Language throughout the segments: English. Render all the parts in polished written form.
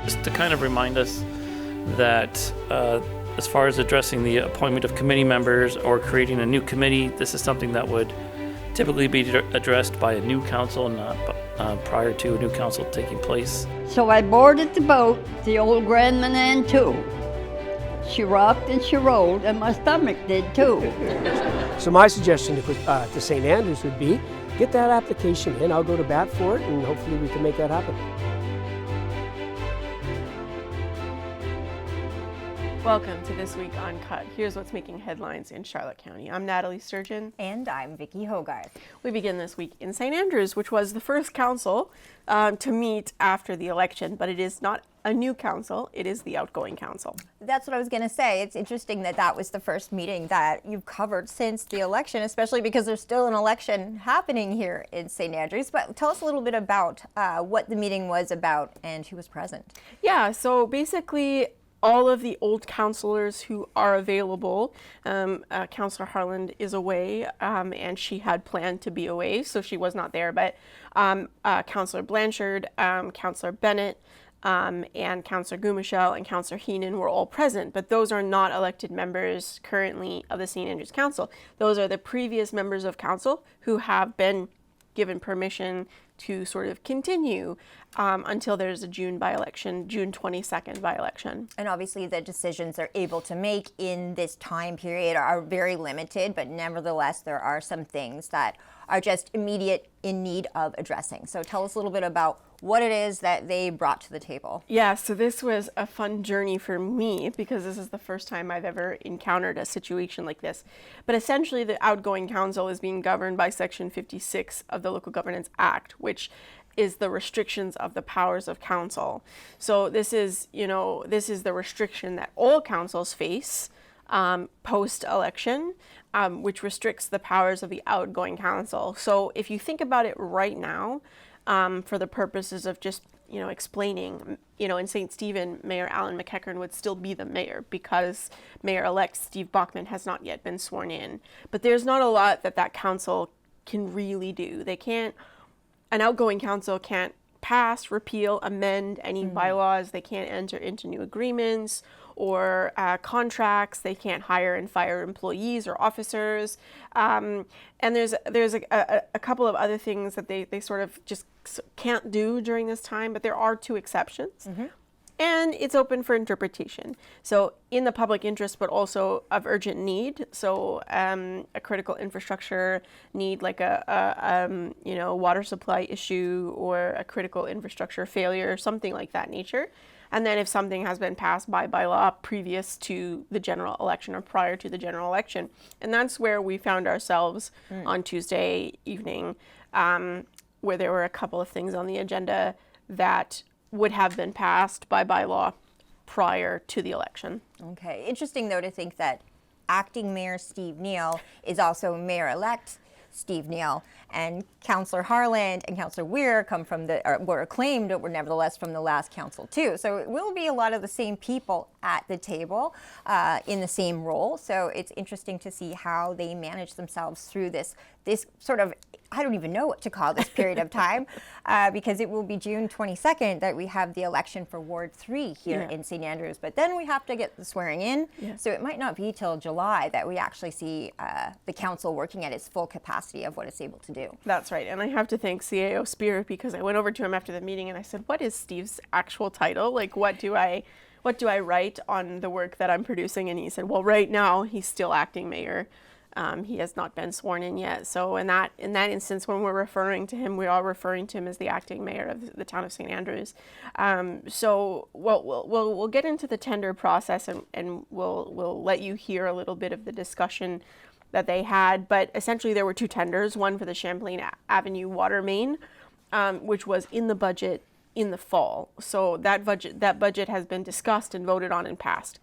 just to kind of remind us that as far as addressing the appointment of committee members or creating a new committee, this is something that would typically be addressed by a new council, not prior to a new council taking place. So I boarded the boat, the old Grand Manan too. She rocked and she rolled, and my stomach did too. So my suggestion to St. Andrews would be, get that application in, I'll go to bat for it, and hopefully we can make that happen. Welcome to This Week Uncut. Here's what's making headlines in Charlotte County. I'm Nathalie Sturgeon. And I'm Vicki Hogarth. We begin this week in St. Andrews, which was the first council to meet after the election, but it is not a new council, it is the outgoing council. That's what I was going to say. It's interesting that that was the first meeting that you've covered since the election, especially because there's still an election happening here in St. Andrews. But tell us a little bit about what the meeting was about and who was present. Yeah, so basically all of the old councillors who are available, Councillor Harland is away, and she had planned to be away, so she was not there, but Councillor Blanchard, Councillor Bennett, and Councillor Gumichel and Councillor Heenan were all present, but those are not elected members currently of the St. Andrews Council. Those are the previous members of council who have been given permission to sort of continue until there's a June by-election, June 22nd by-election. And obviously the decisions they're able to make in this time period are very limited, but nevertheless there are some things that are just immediate in need of addressing. So tell us a little bit about what it is that they brought to the table. Yeah, so this was a fun journey for me because this is the first time I've ever encountered a situation like this. But essentially the outgoing council is being governed by Section 56 of the Local Governance Act, which is the restrictions of the powers of council. So this is the restriction that all councils face post-election, which restricts the powers of the outgoing council. So if you think about it right now, for the purposes of just, explaining, in St. Stephen, Mayor Alan McEachern would still be the mayor because Mayor-elect Steve Bachman has not yet been sworn in. But there's not a lot that council can really do. An outgoing council can't pass, repeal, amend any bylaws. They can't enter into new agreements or contracts. They can't hire and fire employees or officers. And there's a couple of other things that they sort of just can't do during this time, but there are two exceptions. And it's open for interpretation. So in the public interest, but also of urgent need. So a critical infrastructure need, like a water supply issue or a critical infrastructure failure, something like that nature. And then if something has been passed by law previous to the general election or prior to the general election. And that's where we found ourselves on Tuesday evening, where there were a couple of things on the agenda that would have been passed by bylaw prior to the election. Okay, interesting though to think that acting Mayor Steve Neal is also Mayor-elect Steve Neal, and Councillor Harland and Councillor Weir were acclaimed, but were nevertheless from the last council too. So it will be a lot of the same people at the table in the same role. So it's interesting to see how they manage themselves through this sort of, I don't even know what to call this period of time, because it will be June 22nd that we have the election for Ward 3 here in St. Andrews. But then we have to get the swearing in. So it might not be till July that we actually see the council working at its full capacity of what it's able to do. That's right. And I have to thank CAO Spirit because I went over to him after the meeting and I said, what is Steve's actual title? Like, what do I write on the work that I'm producing? And he said, well, right now he's still acting mayor. He has not been sworn in yet. So in that instance, when we're referring to him, we are referring to him as the acting mayor of the town of St. Andrews. So we'll get into the tender process and we'll let you hear a little bit of the discussion that they had. But essentially there were two tenders, one for the Champlain Avenue water main, which was in the budget in the fall. So that budget has been discussed and voted on and passed.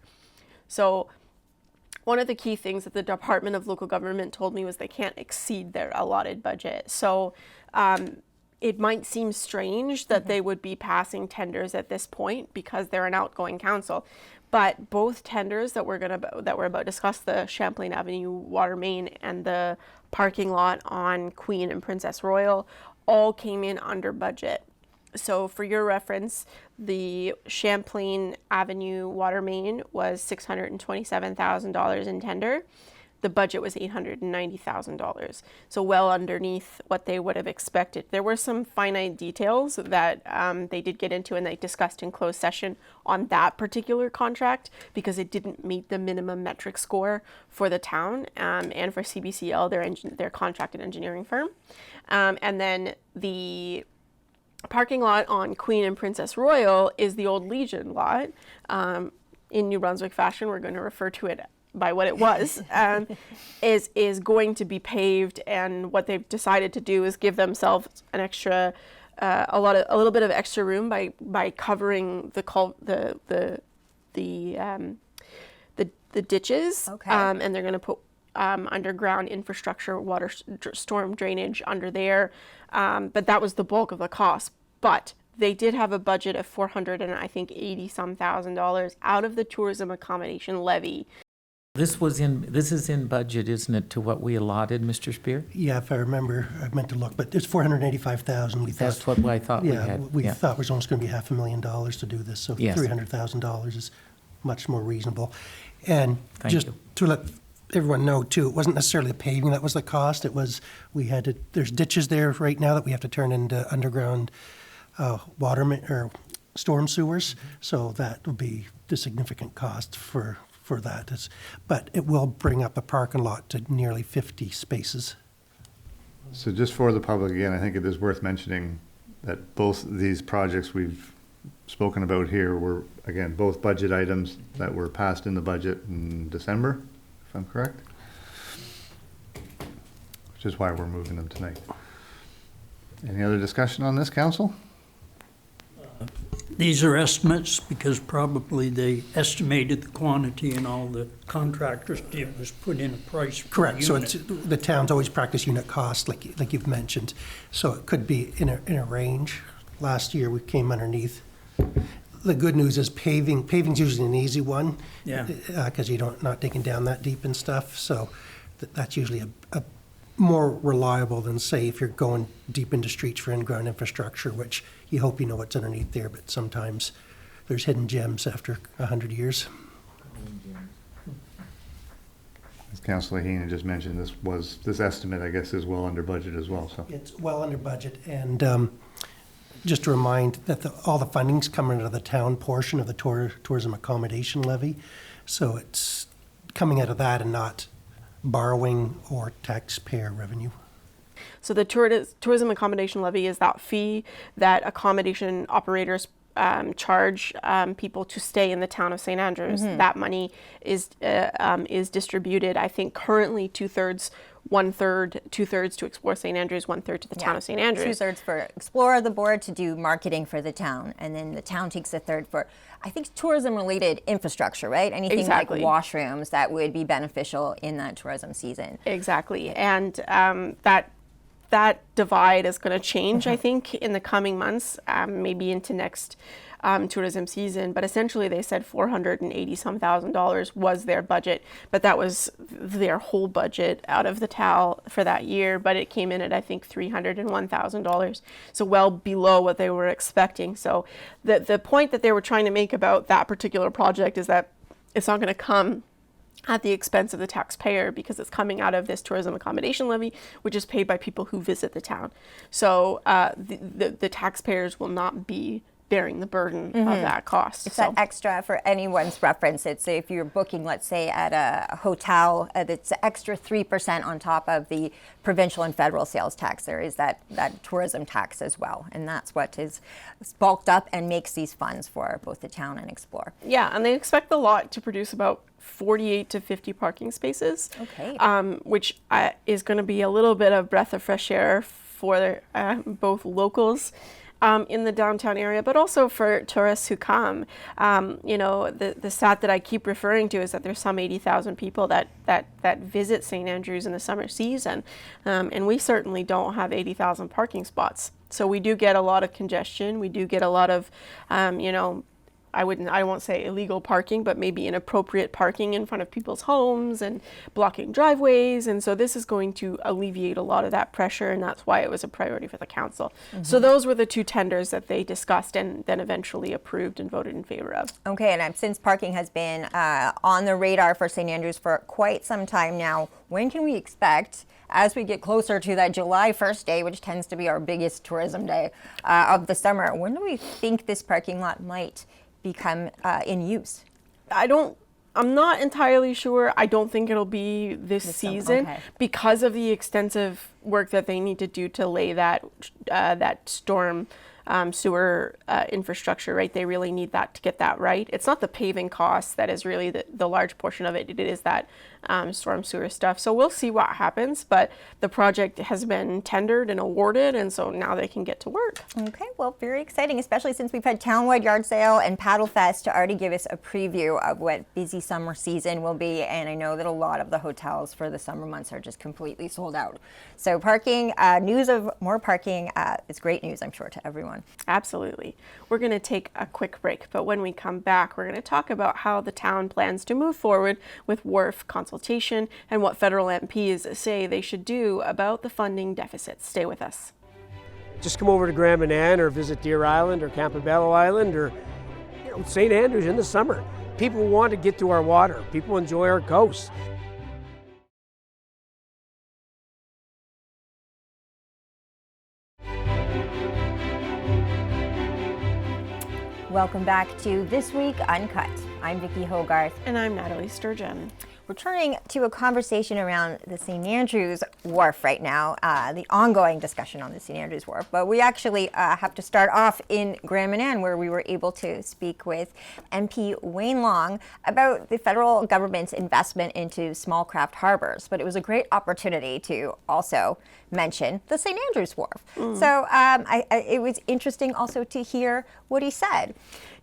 So one of the key things that the Department of Local Government told me was they can't exceed their allotted budget. So it might seem strange that they would be passing tenders at this point because they're an outgoing council. But both tenders that we're about to discuss, the Champlain Avenue water main and the parking lot on Queen and Princess Royal, all came in under budget. So for your reference, the Champlain Avenue water main was $627,000 in tender. The budget was $890,000, so well underneath what they would have expected. There were some finite details that they did get into and they discussed in closed session on that particular contract because it didn't meet the minimum metric score for the town and for CBCL, their contracted engineering firm. And then the parking lot on Queen and Princess Royal is the old Legion lot. In New Brunswick fashion, we're going to refer to it by what it was, is going to be paved, and what they've decided to do is give themselves an extra, a little bit of extra room by covering the ditches, Okay. and they're going to put underground infrastructure, water storm drainage under there, but that was the bulk of the cost. But they did have a budget of $480,000 out of the tourism accommodation levy. This is in budget, isn't it, to what we allotted, Mr. Spear? Yeah, if I remember, I meant to look, but it's 485,000. We That's thought, what I thought we yeah, had. we yeah. thought it was almost going to be $500,000 to do this, so Yes. $300,000 is much more reasonable. And Thank just you. to let everyone know too, it wasn't necessarily the paving that was the cost. It was there's ditches there right now that we have to turn into underground or storm sewers, so that will be the significant cost for that. But it will bring up the parking lot to nearly 50 spaces. So just for the public, again, I think it is worth mentioning that both these projects we've spoken about here were, again, both budget items that were passed in the budget in December, if I'm correct? Which is why we're moving them tonight. Any other discussion on this, council? These are estimates because probably they estimated the quantity and all the contractors did was put in a price per Correct. So unit. the town's always practice unit cost, like you've mentioned. So it could be in a range. Last year we came underneath. The good news is paving's usually an easy one. Yeah. Because you're not digging down that deep and stuff. So that's usually a more reliable than, say, if you're going deep into streets for in-ground infrastructure, which you hope you know what's underneath there, but sometimes there's hidden gems after 100 years. As Councillor Heenan just mentioned, this estimate, I guess, is well under budget as well, so. It's well under budget, and just to remind that all the funding's coming out of the town portion of the tourism accommodation levy, so it's coming out of that and not borrowing or taxpayer revenue. So the tourism accommodation levy is that fee that accommodation operators charge people to stay in the town of St. Andrews. That money is distributed, I think, currently two-thirds to Explore St. Andrews, one-third to the town of St. Andrews. 2/3 for Explore the board to do marketing for the town, and then the town takes a third for, I think, tourism-related infrastructure, right? Anything Exactly. like washrooms that would be beneficial in that tourism season. Exactly, and that divide is going to change, I think, in the coming months, maybe into next tourism season. But essentially, they said $480,000 was their budget, but that was their whole budget out of the TAL for that year. But it came in at, I think, $301,000, so well below what they were expecting. So the point that they were trying to make about that particular project is that it's not going to come at the expense of the taxpayer, because it's coming out of this tourism accommodation levy, which is paid by people who visit the town. So the taxpayers will not be bearing the burden of that cost. It's that extra, for anyone's reference, it's if you're booking, let's say, at a hotel, it's an extra 3% on top of the provincial and federal sales tax. There is that tourism tax as well, and that's what is bulked up and makes these funds for both the town and Explore. Yeah, and they expect the lot to produce about 48 to 50 parking spaces, Okay. Which is going to be a little bit of breath of fresh air for both locals in the downtown area, but also for tourists who come. The stat that I keep referring to is that there's some 80,000 people that visit St. Andrews in the summer season, and we certainly don't have 80,000 parking spots. So we do get a lot of congestion. We do get a lot of, I won't say illegal parking, but maybe inappropriate parking in front of people's homes and blocking driveways. And so this is going to alleviate a lot of that pressure, and that's why it was a priority for the council. So those were the two tenders that they discussed and then eventually approved and voted in favor of. Okay, and since parking has been on the radar for St. Andrews for quite some time now, when can we expect, as we get closer to that July 1st day, which tends to be our biggest tourism day of the summer, when do we think this parking lot might become in use? I'm not entirely sure. I don't think it'll be this season okay. because of the extensive work that they need to do to lay that storm sewer infrastructure, right? They really need that to get that right. It's not the paving costs that is really the large portion of it. It is that storm sewer stuff. So we'll see what happens, but the project has been tendered and awarded, and so now they can get to work. Okay, well, very exciting, especially since we've had Townwide Yard Sale and Paddle Fest to already give us a preview of what busy summer season will be, and I know that a lot of the hotels for the summer months are just completely sold out. So parking, news of more parking is great news, I'm sure, to everyone. Absolutely. We're going to take a quick break, but when we come back, we're going to talk about how the town plans to move forward with wharf consultation and what federal MPs say they should do about the funding deficits. Stay with us. Just come over to Grand Manan or visit Deer Island or Campobello Island or St. Andrews in the summer. People want to get to our water. People enjoy our coast. Welcome back to This Week Uncut. I'm Vicki Hogarth. And I'm Nathalie Sturgeon. We're turning to a conversation around the St. Andrews Wharf right now, the ongoing discussion on the St. Andrews Wharf. But we actually have to start off in Grand Manan, where we were able to speak with MP Wayne Long about the federal government's investment into small craft harbors. But it was a great opportunity to also mention the St. Andrews Wharf. So it was interesting also to hear what he said.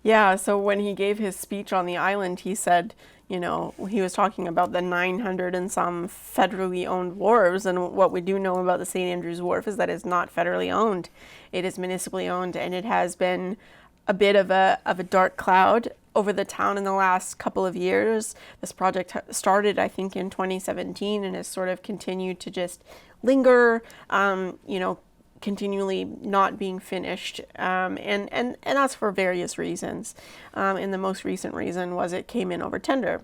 Yeah, so when he gave his speech on the island, he said, he was talking about the 900 and some federally owned wharves, and what we do know about the St. Andrews Wharf is that it's not federally owned. It is municipally owned, and it has been a bit of a dark cloud over the town in the last couple of years. This project started, I think, in 2017 and has sort of continued to just linger, continually not being finished, and that's for various reasons. And the most recent reason was it came in over tender.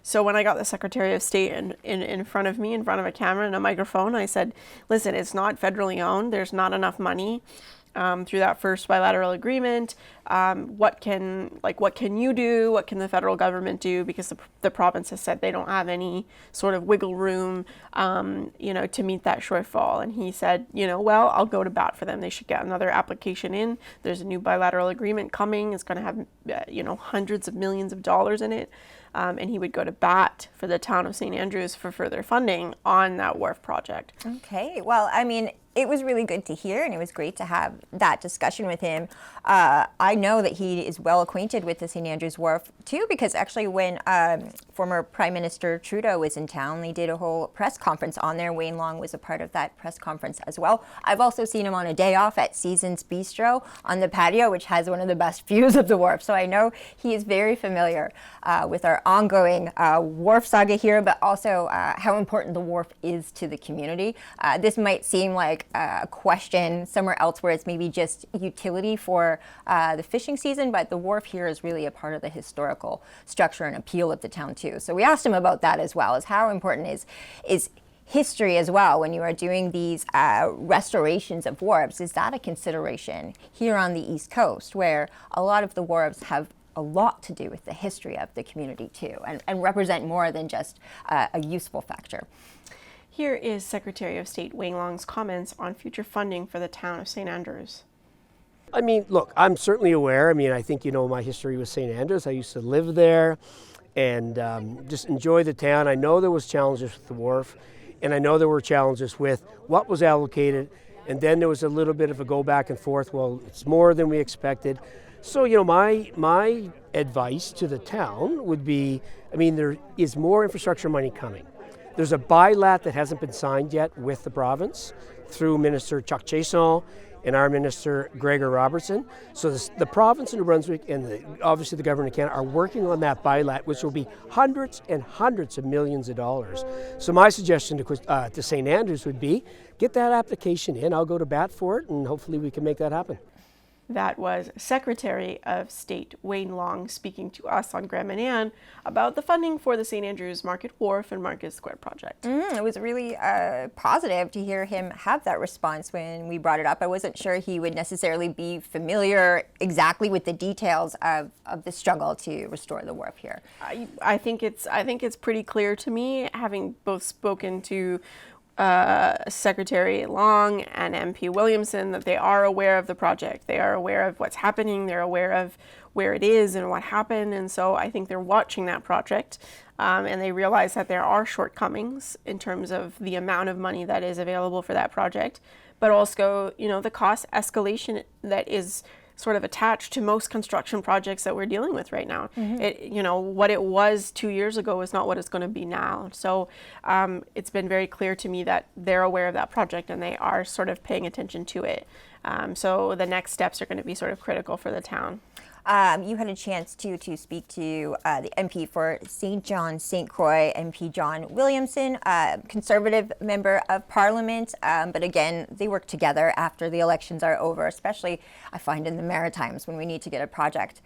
So when I got the Secretary of State in front of me, in front of a camera and a microphone, I said, listen, it's not federally owned. There's not enough money through that first bilateral agreement. What can you do? What can the federal government do? Because the province has said they don't have any sort of wiggle room, to meet that shortfall. And he said, well, I'll go to bat for them. They should get another application in. There's a new bilateral agreement coming. It's going to have, hundreds of millions of dollars in it. And he would go to bat for the town of St. Andrews for further funding on that wharf project. Okay, well, I mean, it was really good to hear, and it was great to have that discussion with him. I know that he is well acquainted with the St. Andrews Wharf, too, because actually when former Prime Minister Trudeau was in town, they did a whole press conference on there. Wayne Long was a part of that press conference as well. I've also seen him on a day off at Seasons Bistro on the patio, which has one of the best views of the wharf. So I know he is very familiar with our ongoing wharf saga here, but also how important the wharf is to the community. This might seem like a question somewhere else where it's maybe just utility for the fishing season, but the wharf here is really a part of the historical structure and appeal of the town too. So we asked him about that as well, as how important is history as well when you are doing these restorations of wharves. Is that a consideration here on the East Coast, where a lot of the wharves have a lot to do with the history of the community too, and represent more than just a useful factor? Here is Secretary of State Wayne Long's comments on future funding for the town of St. Andrews. I mean, look, I'm certainly aware. I mean, I think my history with St. Andrews. I used to live there and just enjoy the town. I know there was challenges with the wharf, and I know there were challenges with what was allocated, and then there was a little bit of a go back and forth. Well, it's more than we expected. So, my advice to the town would be, I mean, there is more infrastructure money coming. There's a bilat that hasn't been signed yet with the province through Minister Chuck Chasson and our minister, Gregor Robertson. So the province of New Brunswick and obviously the government of Canada are working on that bylaw, which will be hundreds and hundreds of millions of dollars. So my suggestion to St. Andrews would be, get that application in. I'll go to bat for it, and hopefully we can make that happen. That was Secretary of State Wayne Long speaking to us on Graham and Ann about the funding for the St. Andrews Market Wharf and Market Square project. It was really positive to hear him have that response when we brought it up. I wasn't sure he would necessarily be familiar exactly with the details of the struggle to restore the wharf here. I think it's pretty clear to me, having both spoken to Secretary Long and MP Williamson, that they are aware of the project. They are aware of what's happening. They're aware of where it is and what happened. And so I think they're watching that project, and they realize that there are shortcomings in terms of the amount of money that is available for that project, but also, the cost escalation that is sort of attached to most construction projects that we're dealing with right now. What it was 2 years ago is not what it's going to be now. So it's been very clear to me that they're aware of that project and they are sort of paying attention to it. So the next steps are going to be sort of critical for the town. You had a chance to speak to the MP for St. John, St. Croix, MP John Williamson, Conservative Member of Parliament. But again, they work together after the elections are over, especially I find in the Maritimes when we need to get a project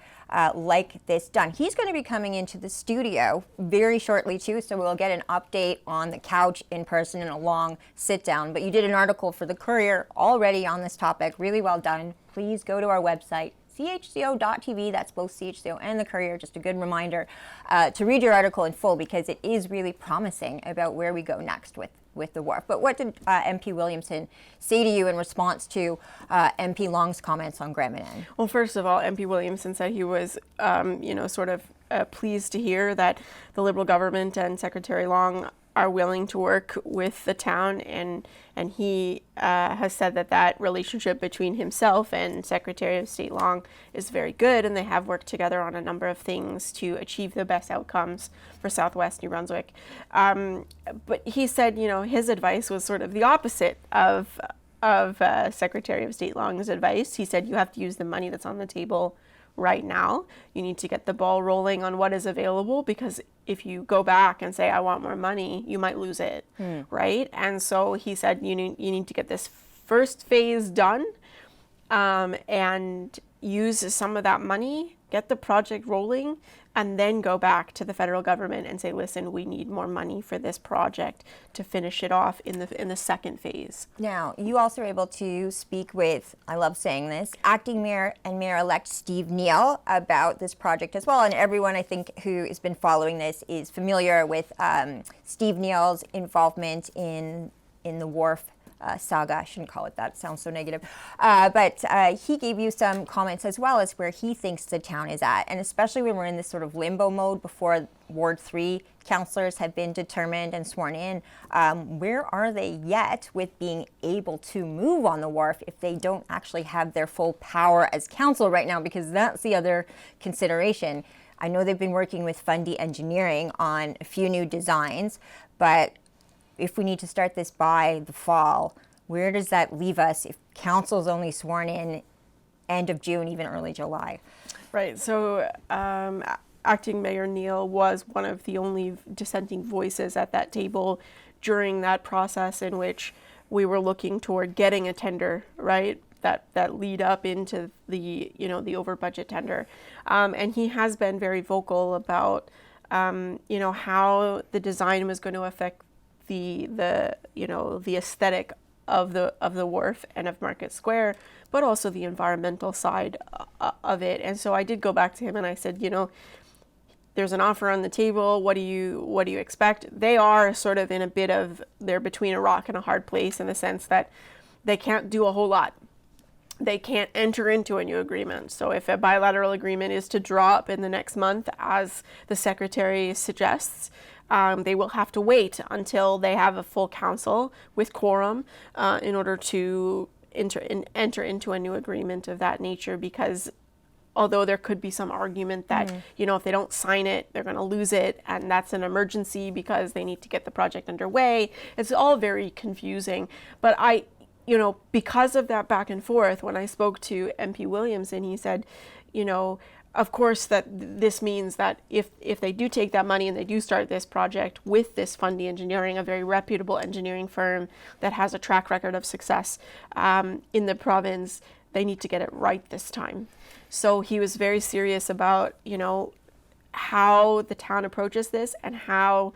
like this done. He's going to be coming into the studio very shortly too, so we'll get an update on the couch in person and a long sit down. But you did an article for the Courier already on this topic. Really well done. Please go to our website, CHCO.TV, that's both CHCO and the Courier. Just a good reminder to read your article in full, because it is really promising about where we go next with the wharf. But what did MP Williamson say to you in response to MP Long's comments on Graham and Ann? Well, first of all, MP Williamson said he was, pleased to hear that the Liberal government and Secretary Long are willing to work with the town, and he has said that relationship between himself and Secretary of State Long is very good, and they have worked together on a number of things to achieve the best outcomes for Southwest New Brunswick. But he said, his advice was sort of the opposite of Secretary of State Long's advice. He said you have to use the money that's on the table right now. You need to get the ball rolling on what is available, because if you go back and say, I want more money, you might lose it, right? And so he said, you need to get this first phase done, and use some of that money, get the project rolling, and then go back to the federal government and say, listen, we need more money for this project to finish it off in the second phase. Now, you also were able to speak with, I love saying this, Acting Mayor and Mayor-elect Steve Neal about this project as well. And everyone, I think, who has been following this is familiar with Steve Neal's involvement in the wharf saga. I shouldn't call it that. It sounds so negative. But he gave you some comments as well as where he thinks the town is at. And especially when we're in this sort of limbo mode before Ward 3 councillors have been determined and sworn in, where are they yet with being able to move on the wharf if they don't actually have their full power as council right now? Because that's the other consideration. I know they've been working with Fundy Engineering on a few new designs, but if we need to start this by the fall, where does that leave us if council's only sworn in end of June, even early July? Right. So Acting Mayor Neal was one of the only dissenting voices at that table during that process in which we were looking toward getting a tender, right? That lead up into the over budget tender, and he has been very vocal about how the design was going to affect the aesthetic of the wharf and of Market Square, but also the environmental side of it. And so I did go back to him and I said, there's an offer on the table. What do you expect? They are sort of in they're between a rock and a hard place in the sense that they can't do a whole lot. They can't enter into a new agreement. So if a bilateral agreement is to draw up in the next month, as the Secretary suggests, they will have to wait until they have a full council with quorum in order to enter into a new agreement of that nature, because although there could be some argument that, if they don't sign it, they're going to lose it, and that's an emergency because they need to get the project underway. It's all very confusing. But you know, because of that back and forth, when I spoke to MP Williamson, he said, you know, of course that this means that if they do take that money and they do start this project with this Fundy Engineering, a very reputable engineering firm that has a track record of success in the province, they need to get it right this time. So he was very serious about, you know, how the town approaches this and how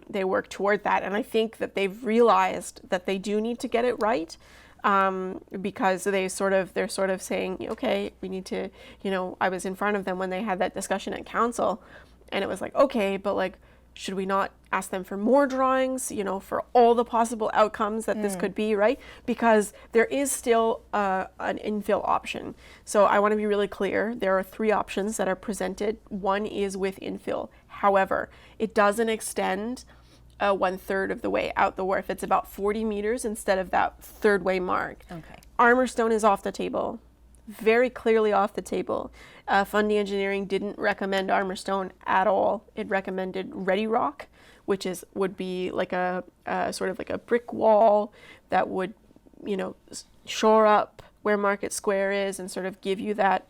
they work toward that. And I think that they've realized that they do need to get it right. Because they're sort of saying, okay, we need to, you know, I was in front of them when they had that discussion at council, and it was like, okay, but like, should we not ask them for more drawings, you know, for all the possible outcomes that this could be, right? Because there is still an infill option. So I want to be really clear. There are 3 options that are presented. One is with infill. However, it doesn't extend 1/3 of the way out the wharf. It's about 40 meters instead of that third way mark. Okay. Armorstone is off the table, very clearly off the table. Fundy Engineering didn't recommend Armorstone at all. It recommended Ready Rock, which would be like a sort of like a brick wall that would, you know, shore up where Market Square is and sort of give you that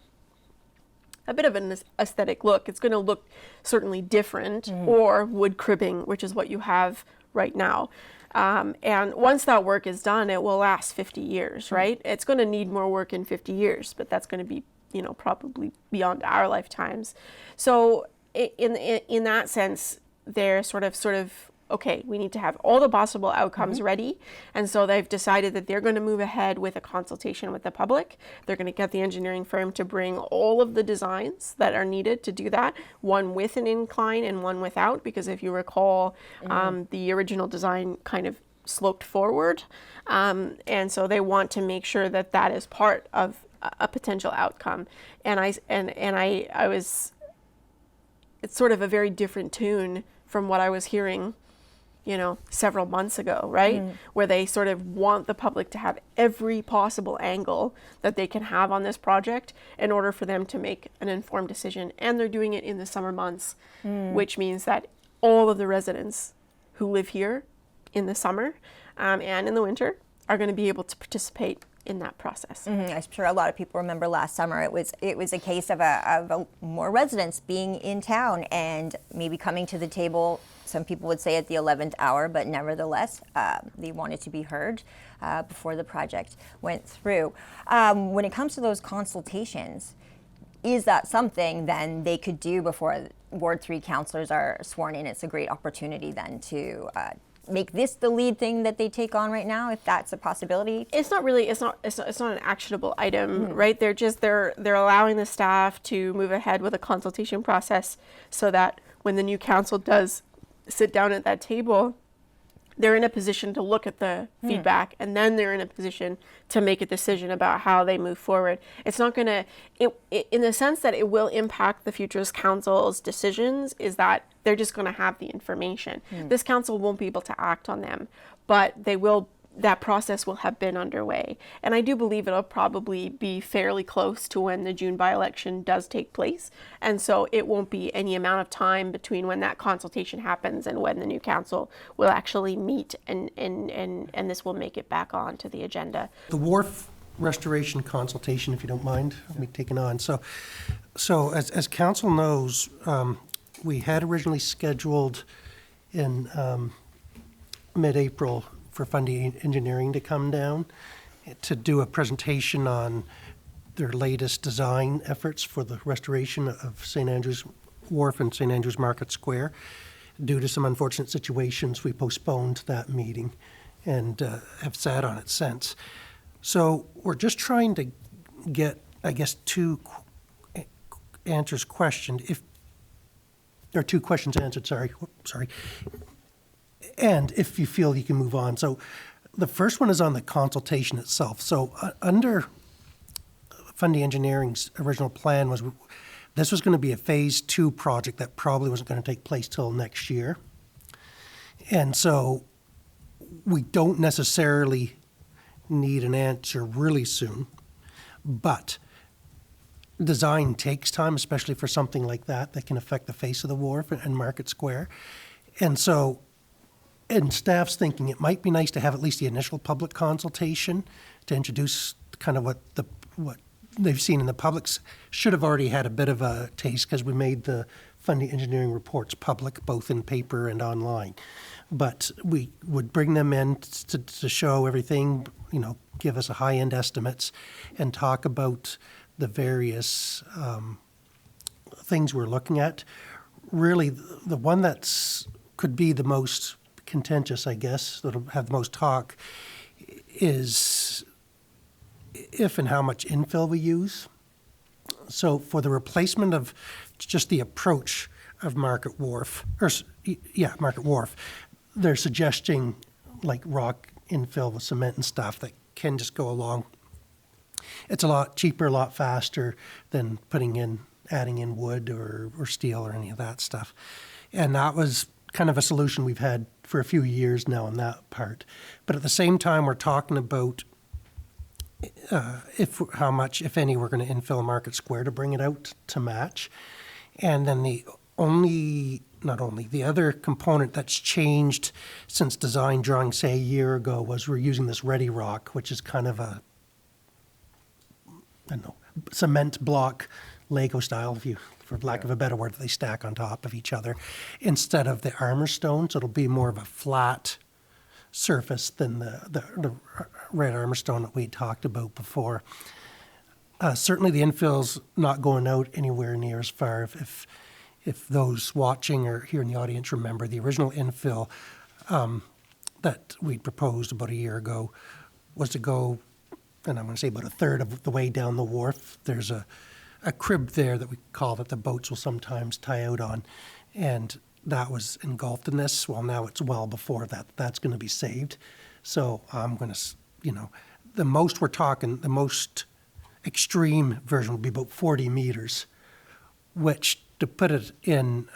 a bit of an aesthetic look. It's going to look certainly different, or wood cribbing, which is what you have right now. And once that work is done, it will last 50 years, right? It's going to need more work in 50 years, but that's going to be, you know, probably beyond our lifetimes. So in that sense, they're sort of, okay, we need to have all the possible outcomes ready. And so they've decided that they're going to move ahead with a consultation with the public. They're going to get the engineering firm to bring all of the designs that are needed to do that, one with an incline and one without, because if you recall, the original design kind of sloped forward. And so they want to make sure that that is part of a potential outcome. And I was, it's sort of a very different tune from what I was hearing, you know, several months ago, right? Where they sort of want the public to have every possible angle that they can have on this project in order for them to make an informed decision. And they're doing it in the summer months, which means that all of the residents who live here in the summer and in the winter are going to be able to participate in that process. I'm sure a lot of people remember last summer. It was a case of more residents being in town and maybe coming to the table. Some people would say at the 11th hour, but nevertheless, they wanted to be heard before the project went through. When it comes to those consultations, is that something then they could do before Ward 3 councillors are sworn in? It's a great opportunity then to make this the lead thing that they take on right now, if that's a possibility. It's not really, it's not an actionable item, right? They're allowing the staff to move ahead with a consultation process so that when the new council does sit down at that table, they're in a position to look at the feedback, and then they're in a position to make a decision about how they move forward. It's not going to, in the sense that it will impact the Futures Council's decisions, is that they're just going to have the information. This council won't be able to act on them, but they will. That process will have been underway. And I do believe it'll probably be fairly close to when the June by-election does take place. And so it won't be any amount of time between when that consultation happens and when the new council will actually meet, and this will make it back onto the agenda. The wharf restoration consultation, if you don't mind me taking on. So as council knows, we had originally scheduled in mid-April for Fundy Engineering to come down to do a presentation on their latest design efforts for the restoration of St. Andrew's Wharf and St. Andrew's Market Square. Due to some unfortunate situations, we postponed that meeting and have sat on it since. So we're just trying to get, I guess, 2 answers questioned. If there are 2 questions answered, sorry. And if you feel you can move on. So the first one is on the consultation itself. So under Fundy Engineering's original plan was this was going to be a phase 2 project that probably wasn't going to take place till next year. And so we don't necessarily need an answer really soon, but design takes time, especially for something like that can affect the face of the wharf and Market Square. And so and staff's thinking it might be nice to have at least the initial public consultation to introduce kind of what they've seen in the publics. Should have already had a bit of a taste because we made the funding engineering reports public, both in paper and online. But we would bring them in to show everything, give us a high-end estimates and talk about the various things we're looking at. Really, the one that's could be the most contentious, I guess, that'll have the most talk is if and how much infill we use. So for the replacement of just the approach of Market Wharf, they're suggesting like rock infill with cement and stuff that can just go along. It's a lot cheaper, a lot faster than adding in wood or steel or any of that stuff. And that was kind of a solution we've had for a few years now on that part. But at the same time, we're talking about how much, if any, we're going to infill Market Square to bring it out to match. And then the other component that's changed since design drawing, say, a year ago, was we're using this Ready Rock, which is kind of a, cement block Lego style, for lack of a better word, that they stack on top of each other, instead of the armor stone. So it'll be more of a flat surface than the red armor stone that we talked about before. Certainly the infill's not going out anywhere near as far. If those watching or here in the audience remember, the original infill that we proposed about a year ago was to go, and I'm going to say about a third of the way down the wharf. There's a crib there that we call that the boats will sometimes tie out on, and that was engulfed in this. Well, now it's well before that. That's going to be saved. So I'm going to, the most we're talking, the most extreme version would be about 40 meters, which, to put it in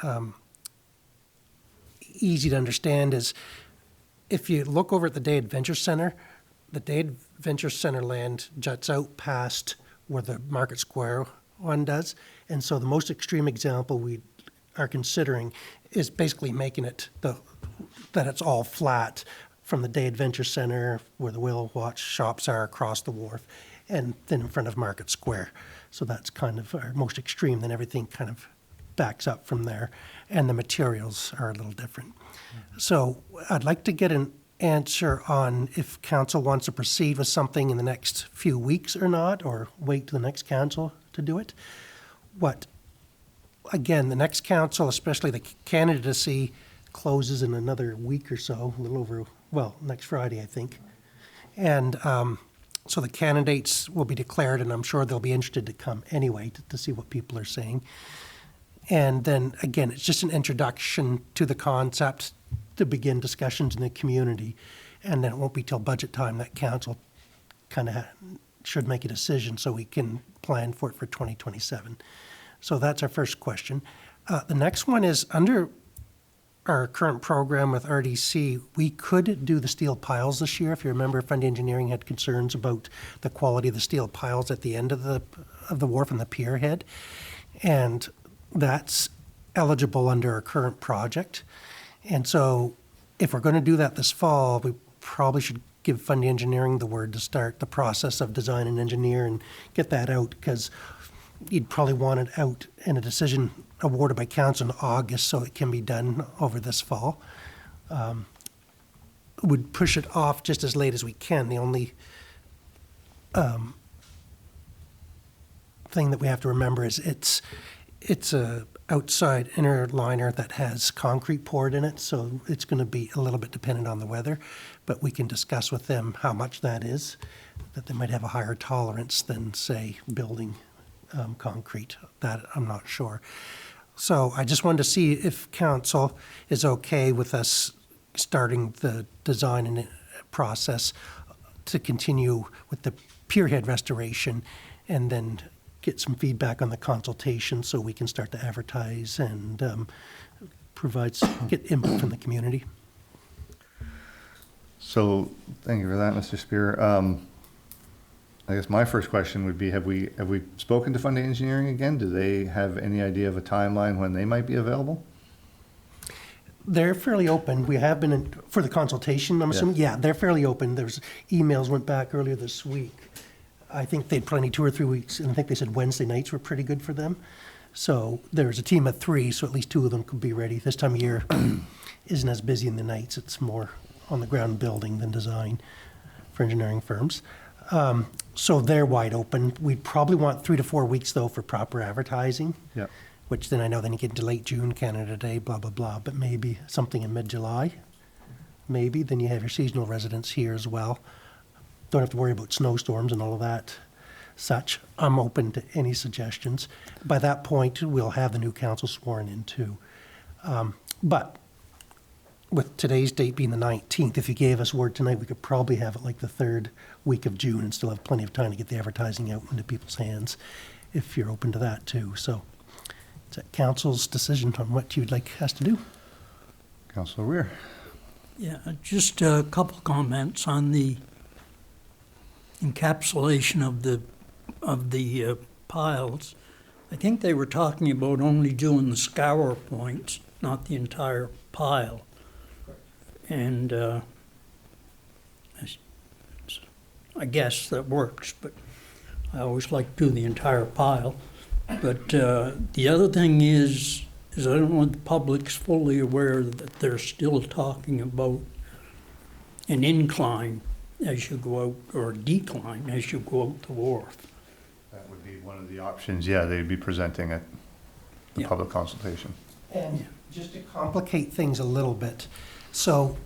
easy to understand, is if you look over at the Day Adventure Center, the Day Adventure Center land juts out past where the Market Square one does. And so the most extreme example we are considering is basically making it that it's all flat from the Day Adventure Center where the whale watch shops are across the wharf and then in front of Market Square. So that's kind of our most extreme. Then everything kind of backs up from there, and the materials are a little different. So I'd like to get an answer on if council wants to proceed with something in the next few weeks or not, or wait to the next council to do it. Again, the next council, especially the candidacy, closes in another week or so, a little over, next Friday, I think. And so the candidates will be declared, and I'm sure they'll be interested to come anyway to see what people are saying. And then, again, it's just an introduction to the concept to begin discussions in the community. And then it won't be till budget time that council kind of should make a decision so we can plan for it for 2027. So that's our first question. The next one is, under our current program with RDC, we could do the steel piles this year. If you remember, Fund Engineering had concerns about the quality of the steel piles at the end of the wharf and the pier head. And that's eligible under our current project. And so if we're going to do that this fall, we probably should give Fund Engineering the word to start the process of design and engineer and get that out, because you'd probably want it out in a decision awarded by council in August so it can be done over this fall. Would push it off just as late as we can. The only thing that we have to remember is it's a outside inner liner that has concrete poured in it, so it's going to be a little bit dependent on the weather, but we can discuss with them how much that is, that they might have a higher tolerance than, say, building concrete. That I'm not sure. So I just wanted to see if council is okay with us starting the design and process to continue with the pier head restoration, and then get some feedback on the consultation so we can start to advertise and get input from the community. So thank you for that, Mr. Spear. I guess my first question would be, have we spoken to Fund Engineering again? Do they have any idea of a timeline when they might be available? They're fairly open. We have been for the consultation, I'm assuming. Yeah, they're fairly open. There's emails went back earlier this week. I think they'd probably need 2 or 3 weeks, and I think they said Wednesday nights were pretty good for them. So there's a team of 3, so at least 2 of them could be ready. This time of year isn't as busy in the nights. It's more on the ground building than design for engineering firms. So they're wide open. We'd probably want 3 to 4 weeks, though, for proper advertising. Yeah. Which then I know then you get into late June, Canada Day, blah, blah, blah, but maybe something in mid-July. Maybe, then you have your seasonal residents here as well. Don't have to worry about snowstorms and all of that such. I'm open to any suggestions. By that point, we'll have the new council sworn in too. But with today's date being the 19th, if you gave us word tonight, we could probably have it like the 3rd week of June and still have plenty of time to get the advertising out into people's hands, if you're open to that too. So it's at council's decision on what you'd like us to do. Councillor Weir. Yeah, just a couple comments on the encapsulation of the piles. I think they were talking about only doing the scour points, not the entire pile. And I guess that works, but I always like to do the entire pile. But the other thing is I don't know if the public's fully aware that they're still talking about an incline as you go out, or a decline as you go out the wharf. That would be one of the options, yeah, they'd be presenting at the public consultation. And just to complicate things a little bit, so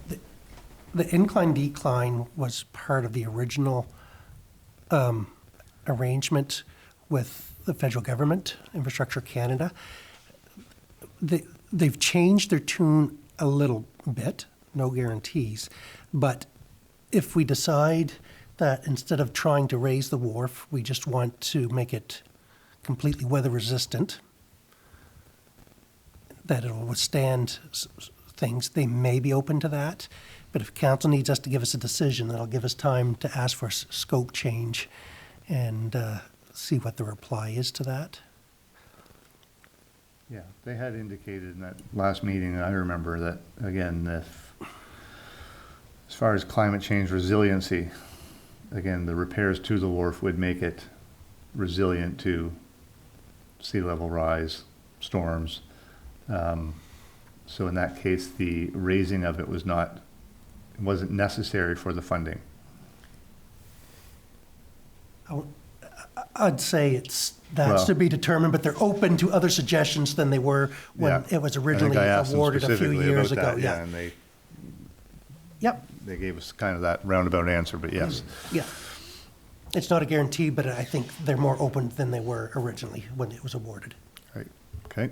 the incline decline was part of the original arrangement with the federal government, Infrastructure Canada. They've changed their tune a little bit, no guarantees, but if we decide that instead of trying to raise the wharf, we just want to make it completely weather resistant, that it'll withstand things, they may be open to that. But if council needs us to give us a decision, that'll give us time to ask for a scope change and see what the reply is to that. Yeah, they had indicated in that last meeting, I remember that, again, as far as climate change resiliency, again, the repairs to the wharf would make it resilient to sea level rise, storms. So in that case, the raising of it wasn't necessary for the funding. I'd say that's to be determined, but they're open to other suggestions than they were when it was originally awarded a few years ago. Yeah, and they Yep. They gave us kind of that roundabout answer, but yes. Yeah. It's not a guarantee, but I think they're more open than they were originally when it was awarded. Right, okay.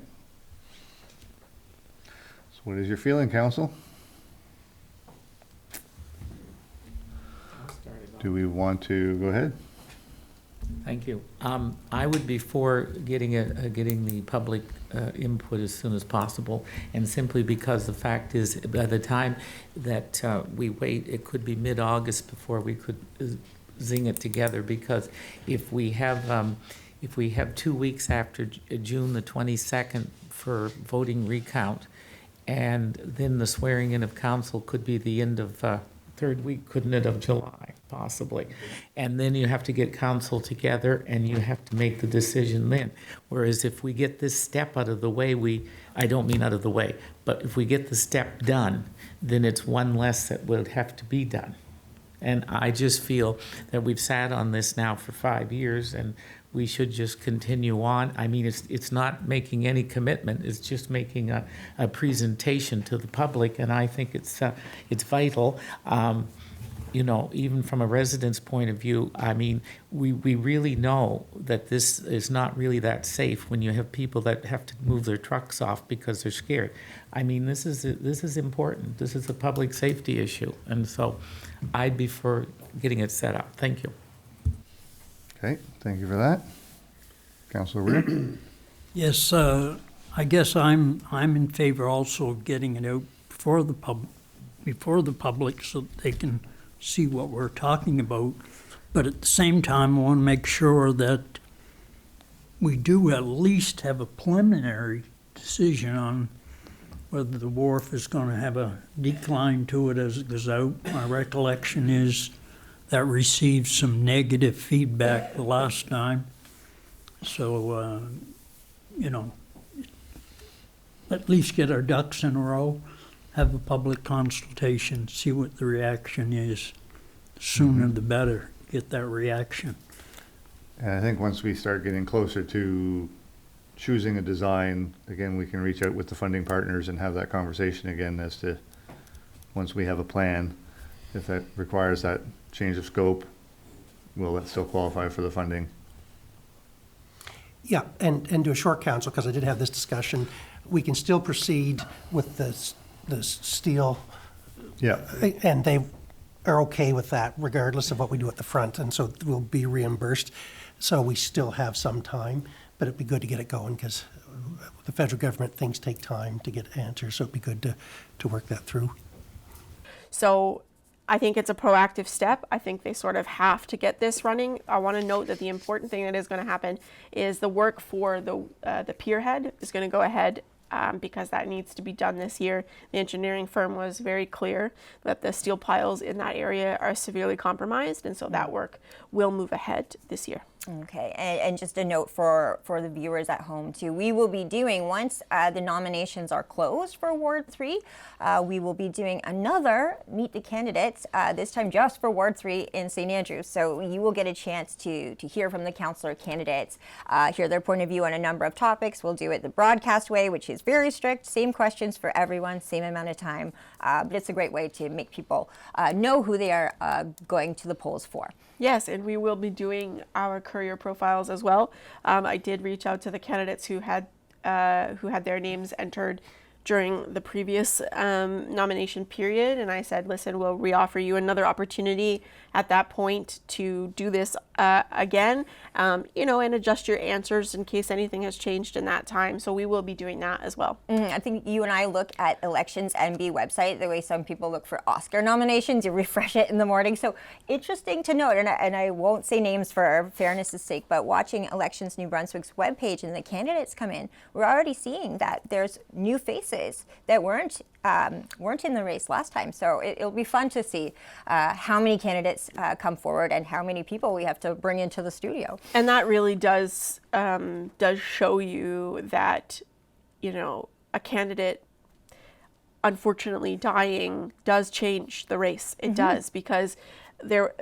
So what is your feeling, council? Do we want to go ahead? Thank you. I would be for getting the public input as soon as possible, and simply because the fact is, by the time that we wait, it could be mid-August before we could zing it together. Because if we have 2 weeks after June the 22nd for voting recount, and then the swearing in of council could be the end of third week, couldn't it, of July, possibly? And then you have to get council together and you have to make the decision then. Whereas if we get this step out of the way, I don't mean out of the way, but if we get the step done, then it's one less that would have to be done. And I just feel that we've sat on this now for 5 years and we should just continue on. I mean, it's not making any commitment, it's just making a presentation to the public, and I think it's vital. You know, even from a resident's point of view, I mean, we really know that this is not really that safe when you have people that have to move their trucks off because they're scared. I mean, this is important. This is a public safety issue, and so I'd be for getting it set up. Thank you. Okay, thank you for that. Councillor Weir? Yes, I guess I'm in favor also of getting it out before the public so that they can see what we're talking about. But at the same time, I want to make sure that we do at least have a preliminary decision on whether the wharf is going to have a decline to it as it goes out. My recollection is that received some negative feedback the last time. So, you know, at least get our ducks in a row, have a public consultation, see what the reaction is. Sooner the better, get that reaction. And I think once we start getting closer to choosing a design, again, we can reach out with the funding partners and have that conversation again as to, once we have a plan, if that requires that change of scope, will that still qualify for the funding? Yeah, and do a short counsel, because I did have this discussion. We can still proceed with the steel, Yeah. and they are okay with that regardless of what we do at the front, and so we'll be reimbursed. So we still have some time, but it'd be good to get it going, because the federal government, things take time to get answers, so it'd be good to work that through. So I think it's a proactive step. I think they sort of have to get this running. I want to note that the important thing that is going to happen is the work for the pier head is going to go ahead because that needs to be done this year. The engineering firm was very clear that the steel piles in that area are severely compromised, and so that work will move ahead this year. Okay, and just a note for the viewers at home too, we will be doing, once the nominations are closed for Ward 3, we will be doing another Meet the Candidates, this time just for Ward 3 in St. Andrews. So you will get a chance to hear from the councillor candidates, hear their point of view on a number of topics. We'll do it the broadcast way, which is very strict, same questions for everyone, same amount of time, but it's a great way to make people know who they are going to the polls for. Yes, and we will be doing our Courier profiles as well. I did reach out to the candidates who had their names entered during the previous nomination period, and I said, listen, we'll reoffer you another opportunity at that point to do this again, and adjust your answers in case anything has changed in that time. So we will be doing that as well. I think you and I look at Elections NB website the way some people look for Oscar nominations. You refresh it in the morning. So interesting to note, and I won't say names for fairness' sake, but watching Elections New Brunswick's webpage and the candidates come in, we're already seeing that there's new faces that weren't in the race last time. So it'll be fun to see how many candidates come forward and how many people we have to bring into the studio. And that really does show you that, a candidate unfortunately dying does change the race. It does, because there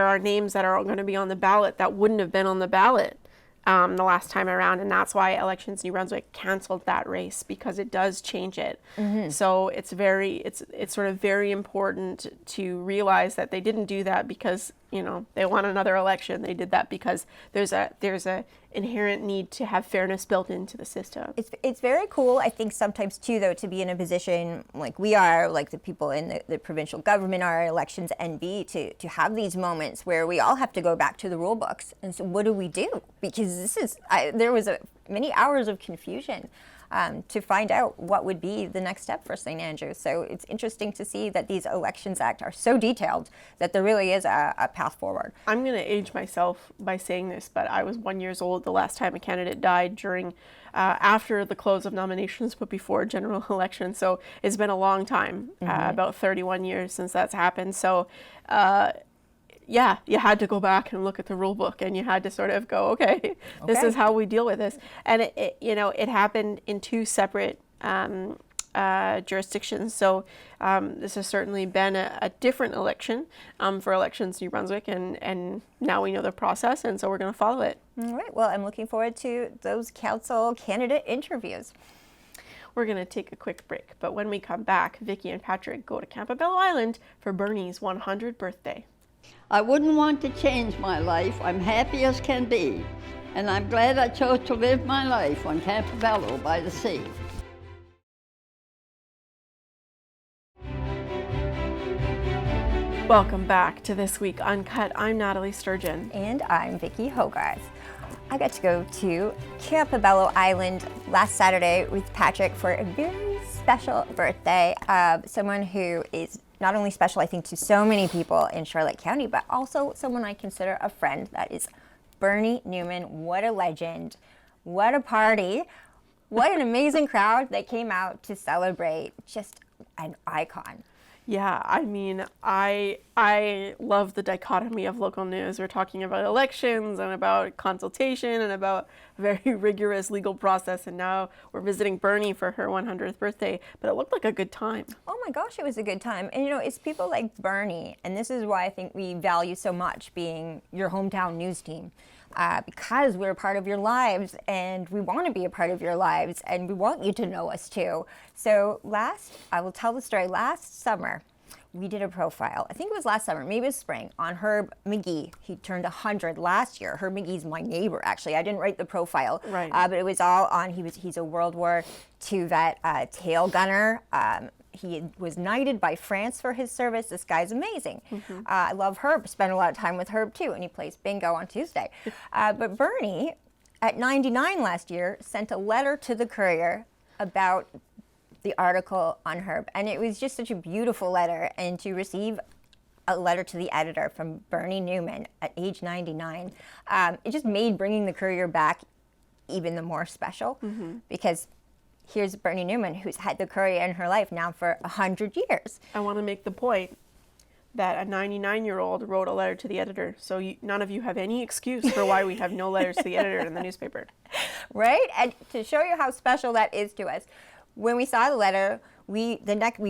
are names that are going to be on the ballot that wouldn't have been on the ballot the last time around, and that's why Elections New Brunswick canceled that race, because it does change it. So it's sort of very important to realize that they didn't do that because they want another election. They did that because there's a inherent need to have fairness built into the system. It's very cool, I think, sometimes too, though, to be in a position like we are, like the people in the provincial government are, Elections NB, to have these moments where we all have to go back to the rule books. And so what do we do? Because there was many hours of confusion to find out what would be the next step for St. Andrews. So it's interesting to see that these Elections Act are so detailed that there really is a path forward. I'm going to age myself by saying this, but I was 1 year old the last time a candidate died during after the close of nominations, but before a general election. So it's been a long time, about 31 years since that's happened. So yeah, you had to go back and look at the rule book, and you had to sort of go, okay, this is how we deal with this. And it happened in two separate jurisdictions. So this has certainly been a different election for Elections New Brunswick, and now we know the process, and so we're going to follow it. All right. Well, I'm looking forward to those council candidate interviews. We're going to take a quick break, but when we come back, Vicki and Patrick go to Campobello Island for Bernie's 100th birthday. I wouldn't want to change my life. I'm happy as can be. And I'm glad I chose to live my life on Campobello by the sea. Welcome back to This Week Uncut. I'm Nathalie Sturgeon. And I'm Vicki Hogarth. I got to go to Campobello Island last Saturday with Patrick for a very special birthday. Someone who is not only special, I think, to so many people in Charlotte County, but also someone I consider a friend. That is Bernie Newman. What a legend. What a party. What an amazing crowd that came out to celebrate just an icon. Yeah, I mean, I love the dichotomy of local news. We're talking about elections and about consultation and about a very rigorous legal process, and now we're visiting Bernie for her 100th birthday, but it looked like a good time. Oh my gosh, it was a good time. And it's people like Bernie, and this is why I think we value so much being your hometown news team. Because we're a part of your lives, and we want to be a part of your lives, and we want you to know us too. So I will tell the story. Last summer, we did a profile. I think it was last summer, maybe it was spring, on Herb McGee. He turned 100 last year. Herb McGee's my neighbor, actually. I didn't write the profile, right. But it was all on. He's a World War II vet, tail gunner. He was knighted by France for his service. This guy's amazing. Mm-hmm. I love Herb. Spent a lot of time with Herb too, and he plays bingo on Tuesday. But Bernie, at 99 last year, sent a letter to the Courier about the article on Herb, and it was just such a beautiful letter. And to receive a letter to the editor from Bernie Newman at age 99, it just made bringing the Courier back even the more special, because here's Bernie Newman, who's had the Courier in her life now for 100 years. I want to make the point that a 99-year-old wrote a letter to the editor, so none of you have any excuse for why we have no letters to the editor in the newspaper. Right? And to show you how special that is to us, when we saw the letter, we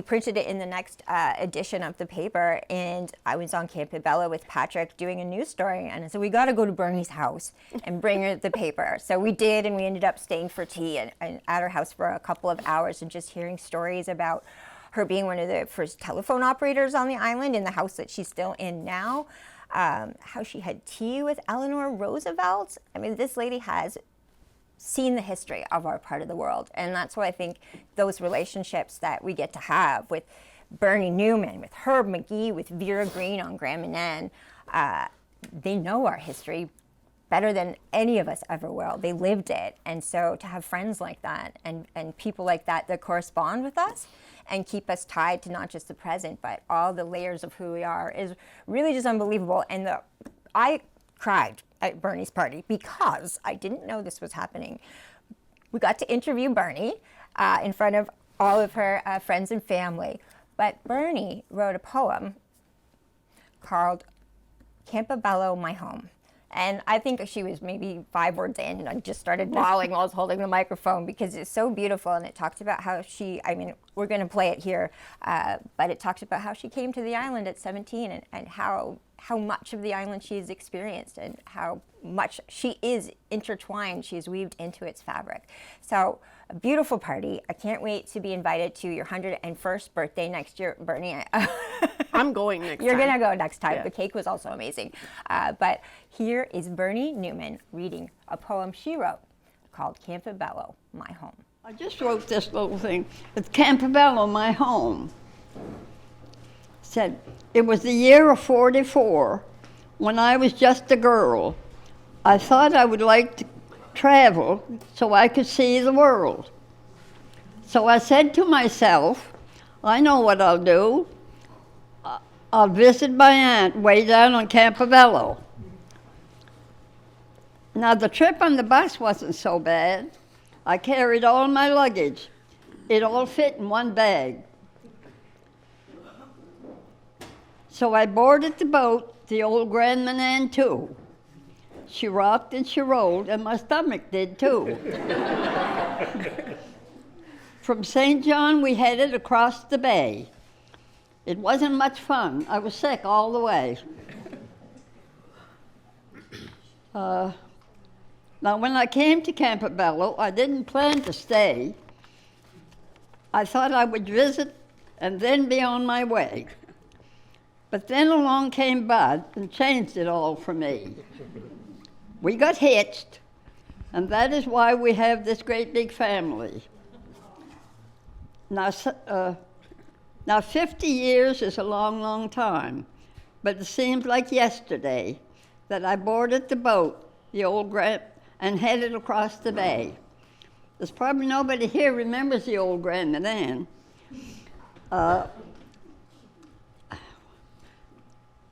printed it in the next edition of the paper, and I was on Campobello with Patrick doing a news story, and so we got to go to Bernie's house and bring her the paper. So we did, and we ended up staying for tea and at her house for a couple of hours and just hearing stories about her being one of the first telephone operators on the island in the house that she's still in now, how she had tea with Eleanor Roosevelt. I mean, this lady has seen the history of our part of the world. And that's why I think those relationships that we get to have with Bernie Newman, with Herb McGee, with Vera Green on Graham and Ann, they know our history better than any of us ever will. They lived it. And so to have friends like that and people like that that correspond with us and keep us tied to not just the present, but all the layers of who we are is really just unbelievable. And I cried at Bernie's party because I didn't know this was happening. We got to interview Bernie in front of all of her friends and family, but Bernie wrote a poem called Campobello, My Home. And I think she was maybe 5 words in, and I just started bawling while I was holding the microphone because it's so beautiful. And it talked about how we're going to play it here, but it talks about how she came to the island at 17 and how much of the island she's experienced and how much she is intertwined, she's weaved into its fabric. So a beautiful party. I can't wait to be invited to your 101st birthday next year, Bernie. I'm going next time. You're going to go next time. Yeah. The cake was also amazing. But here is Bernie Newman reading a poem she wrote called Campobello, My Home. I just wrote this little thing. It's Campobello, My Home. Said, it was the year of 44 when I was just a girl. I thought I would like to travel so I could see the world. So I said to myself, I know what I'll do. I'll visit my aunt way down on Campobello. Now the trip on the bus wasn't so bad. I carried all my luggage. It all fit in one bag. So I boarded the boat, the old Grandma Ann too. She rocked and she rolled, and my stomach did too. From St. John, we headed across the bay. It wasn't much fun. I was sick all the way. Now, when I came to Campobello, I didn't plan to stay. I thought I would visit and then be on my way. But then along came Bud and changed it all for me. We got hitched, and that is why we have this great big family. Now 50 years is a long, long time, but it seems like yesterday that I boarded the boat, the old Grand, and headed across the bay. There's probably nobody here remembers the old Grandma Ann.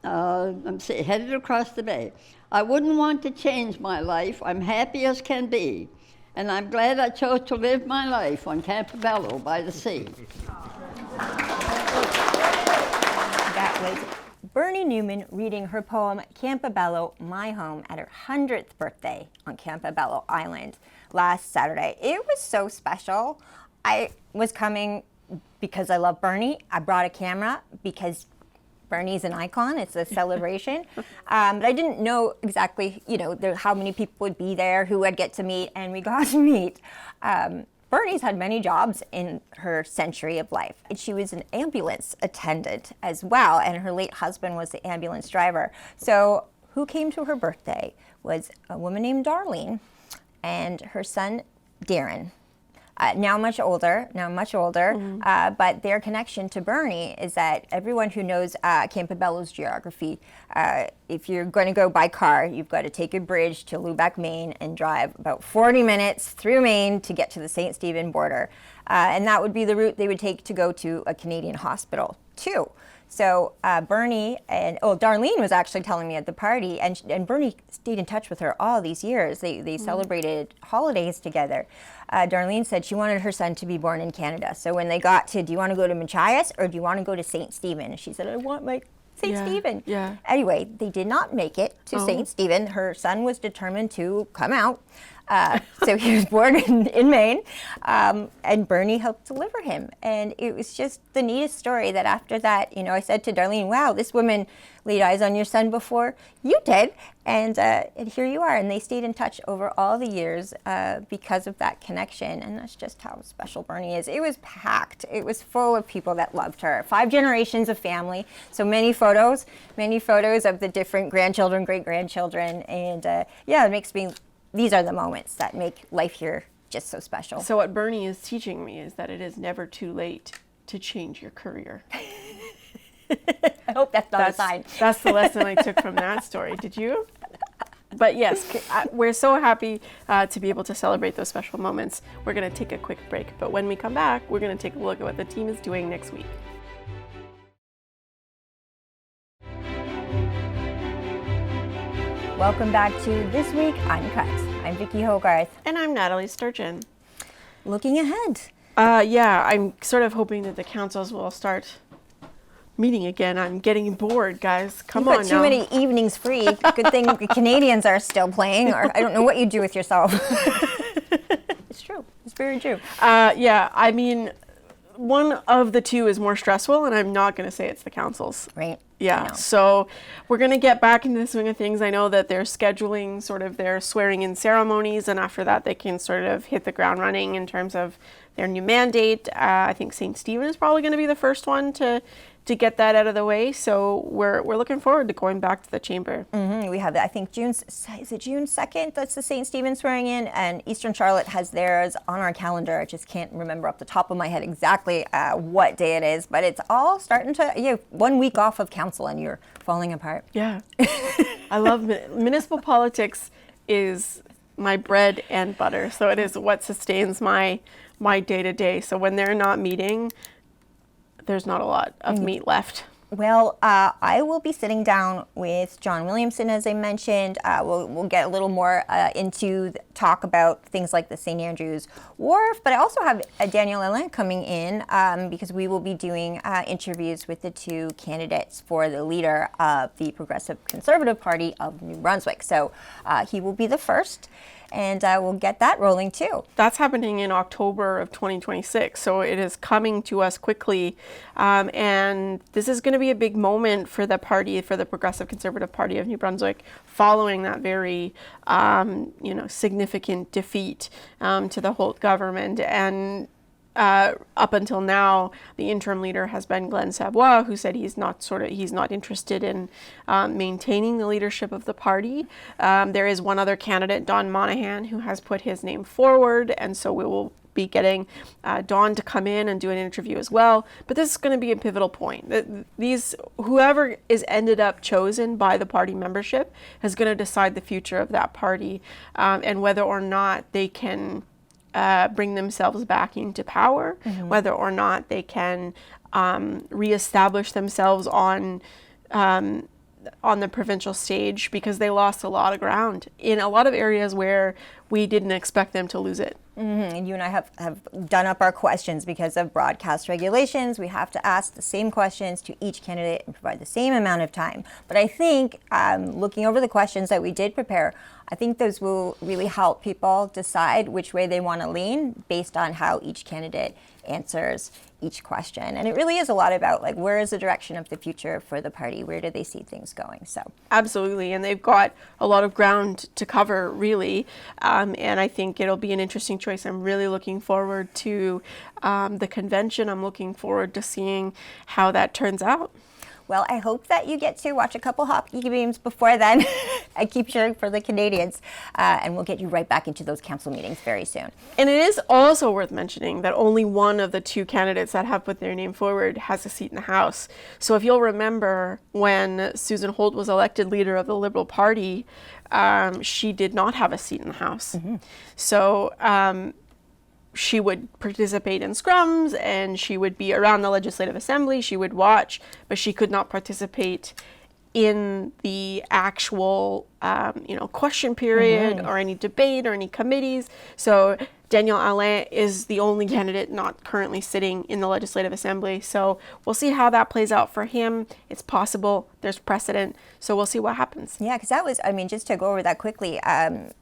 Headed across the bay. I wouldn't want to change my life. I'm happy as can be. And I'm glad I chose to live my life on Campobello by the sea. That was Bernie Newman reading her poem Campobello, My Home, at her 100th birthday on Campobello Island last Saturday. It was so special. I was coming because I love Bernie. I brought a camera because Bernie's an icon. It's a celebration. But I didn't know exactly, how many people would be there, who I'd get to meet, and we got to meet. Bernie's had many jobs in her century of life. And she was an ambulance attendant as well, and her late husband was the ambulance driver. So who came to her birthday was a woman named Darlene and her son, Darren. Now much older, but their connection to Bernie is that everyone who knows Campobello's geography, if you're going to go by car, you've got to take a bridge to Lubec, Maine, and drive about 40 minutes through Maine to get to the St. Stephen border. And that would be the route they would take to go to a Canadian hospital, too. So Bernie and, Darlene was actually telling me at the party, and Bernie stayed in touch with her all these years. They celebrated holidays together. Darlene said she wanted her son to be born in Canada. So when they got to, do you want to go to Machias or do you want to go to St. Stephen? And she said, I want my St. Stephen. Yeah. Anyway, they did not make it to St. Stephen. Her son was determined to come out. So he was born in Maine, and Bernie helped deliver him. And it was just the neatest story that after that, I said to Darlene, wow, this woman laid eyes on your son before you did. And here you are. And they stayed in touch over all the years because of that connection. And that's just how special Bernie is. It was packed. It was full of people that loved her. 5 generations of family. So many photos of the different grandchildren, great-grandchildren. And it makes me... These are the moments that make life here just so special. So what Bernie is teaching me is that it is never too late to change your career. I hope that's not a sign. That's the lesson I took from that story. Did you? But yes, we're so happy to be able to celebrate those special moments. We're going to take a quick break, but when we come back, we're going to take a look at what the team is doing next week. Welcome back to This Week Uncut. I'm Vicki Hogarth. And I'm Nathalie Sturgeon. Looking ahead. I'm sort of hoping that the councils will start meeting again. I'm getting bored, guys. Come on now. You've got too many evenings free. Good thing the Canadians are still playing, or I don't know what you do with yourself. It's true. It's very true. I mean, one of the two is more stressful, and I'm not going to say it's the councils. Right. Yeah, so we're going to get back into the swing of things. I know that they're scheduling sort of their swearing-in ceremonies, and after that they can sort of hit the ground running in terms of their new mandate. I think St. Stephen is probably going to be the first one to get that out of the way. So we're looking forward to going back to the chamber. Mm-hmm. We have, I think, June 2nd? That's the St. Stephen swearing in, and Eastern Charlotte has theirs on our calendar. I just can't remember off the top of my head exactly what day it is, but it's all starting to, 1 week off of council and you're falling apart. Yeah. I love municipal politics is my bread and butter. So it is what sustains my day-to-day. So when they're not meeting, there's not a lot of meat left. Well, I will be sitting down with John Williamson, as I mentioned. We'll get a little more into talk about things like the St. Andrews Wharf, but I also have Daniel Alain coming in because we will be doing interviews with the 2 candidates for the leader of the Progressive Conservative Party of New Brunswick. So he will be the first. And we'll get that rolling too. That's happening in October of 2026, so it is coming to us quickly. And this is going to be a big moment for the party, for the Progressive Conservative Party of New Brunswick, following that very, significant defeat to the Holt government. And up until now, the interim leader has been Glenn Savoie, who said he's not interested in maintaining the leadership of the party. There is one other candidate, Don Monahan, who has put his name forward, and so we will be getting Don to come in and do an interview as well. But this is going to be a pivotal point. Whoever is ended up chosen by the party membership is going to decide the future of that party and whether or not they can bring themselves back into power, whether or not they can reestablish themselves on on the provincial stage because they lost a lot of ground in a lot of areas where we didn't expect them to lose it. And you and I have done up our questions because of broadcast regulations. We have to ask the same questions to each candidate and provide the same amount of time. But I think looking over the questions that we did prepare, I think those will really help people decide which way they want to lean based on how each candidate answers each question. And it really is a lot about like, where is the direction of the future for the party? Where do they see things going? So absolutely, and they've got a lot of ground to cover, really, and I think it'll be an interesting choice. I'm really looking forward to the convention. I'm looking forward to seeing how that turns out. Well, I hope that you get to watch a couple hockey games before then. I keep cheering for the Canadians, and we'll get you right back into those council meetings very soon. And it is also worth mentioning that only one of the two candidates that have put their name forward has a seat in the House. So if you'll remember, when Susan Holt was elected leader of the Liberal Party, she did not have a seat in the House. So she would participate in scrums and she would be around the Legislative Assembly, she would watch, but she could not participate in the actual question period or any debate or any committees. So Daniel Alain is the only candidate not currently sitting in the Legislative Assembly. So we'll see how that plays out for him. It's possible, there's precedent, so we'll see what happens. Yeah, because that was, I mean, just to go over that quickly,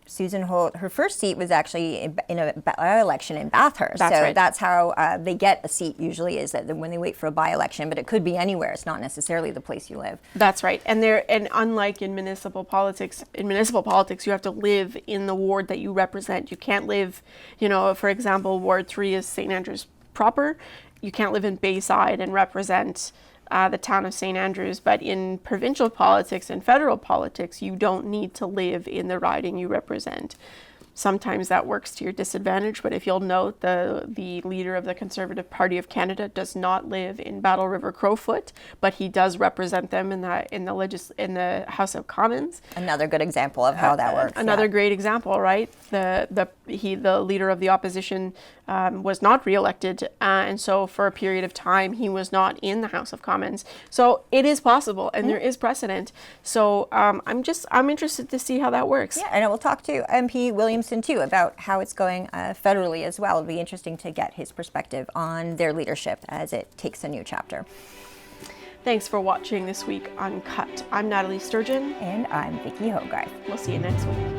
Susan Holt, her first seat was actually in a by-election in Bathurst. That's right. That's how they get a seat usually, is that when they wait for a by-election, but it could be anywhere. It's not necessarily the place you live. That's right. And unlike in municipal politics, you have to live in the ward that you represent. You can't live, for example, Ward 3 is St. Andrews proper. You can't live in Bayside and represent the town of St. Andrews, but in provincial politics and federal politics, you don't need to live in the riding you represent. Sometimes that works to your disadvantage, but if you'll note, the leader of the Conservative Party of Canada does not live in Battle River Crowfoot, but he does represent them in the House of Commons. Another good example of how that works. Another great example, right? The leader of the opposition was not reelected, and so for a period of time he was not in the House of Commons. So it is possible, and there is precedent. So I'm interested to see how that works. Yeah, and we'll talk to MP Williamson too about how it's going federally as well. It'll be interesting to get his perspective on their leadership as it takes a new chapter. Thanks for watching this week Uncut. I'm Nathalie Sturgeon. And I'm Vicki Hogarth. We'll see you next week.